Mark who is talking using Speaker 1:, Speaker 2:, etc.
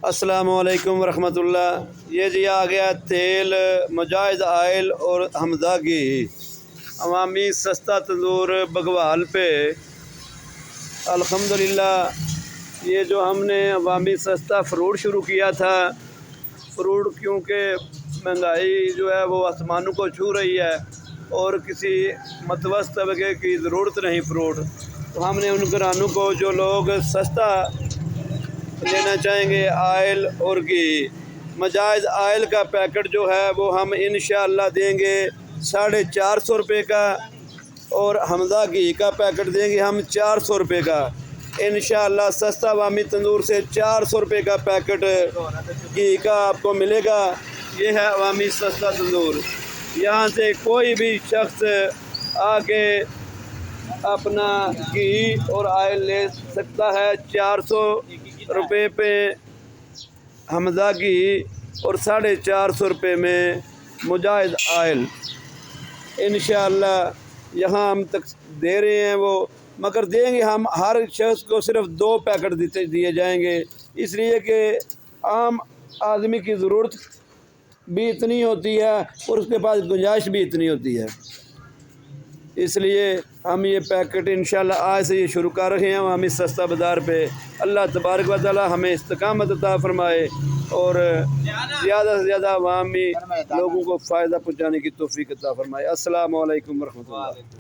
Speaker 1: السلام علیکم ورحمۃ اللہ۔ یہ جی آ گیا تیل مجاہد آئل اور حمزہ گھی، عوامی سستا تندور بگوال پہ۔ الحمدللہ یہ جو ہم نے عوامی سستا فروٹ شروع کیا تھا، فروٹ کیونکہ مہنگائی جو ہے وہ آسمانوں کو چھو رہی ہے اور کسی متوسط طبقے کی ضرورت نہیں فروٹ، تو ہم نے ان گھرانوں کو جو لوگ سستا لینا چاہیں گے آئل اور گھی، مجاہد آئل کا پیکٹ جو ہے وہ ہم انشاءاللہ دیں گے 450 روپے کا، اور حمزہ گھی کا پیکٹ دیں گے ہم 400 روپے کا انشاءاللہ۔ سستا عوامی تندور سے 400 روپے کا پیکٹ گھی کا آپ کو ملے گا۔ یہ ہے عوامی سستا تندور، یہاں سے کوئی بھی شخص آ کے اپنا گھی اور آئل لے سکتا ہے۔ 400 روپے پہ حمزہ گھی اور 450 روپے میں مجاہد آئل انشاءاللہ یہاں ہم تک دے رہے ہیں وہ، مگر دیں گے ہم ہر شخص کو صرف 2 پیکٹ دیے جائیں گے، اس لیے کہ عام آدمی کی ضرورت بھی اتنی ہوتی ہے اور اس کے پاس گنجائش بھی اتنی ہوتی ہے، اس لیے ہم یہ پیکٹ انشاءاللہ آج سے یہ شروع کر رہے ہیں ہمیں سستا بازار پہ۔ اللہ تبارک و تعالی ہمیں استقامت عطا فرمائے اور زیادہ سے زیادہ عوامی لوگوں کو فائدہ پہنچانے کی توفیق عطا فرمائے۔ السلام علیکم ورحمۃ اللہ۔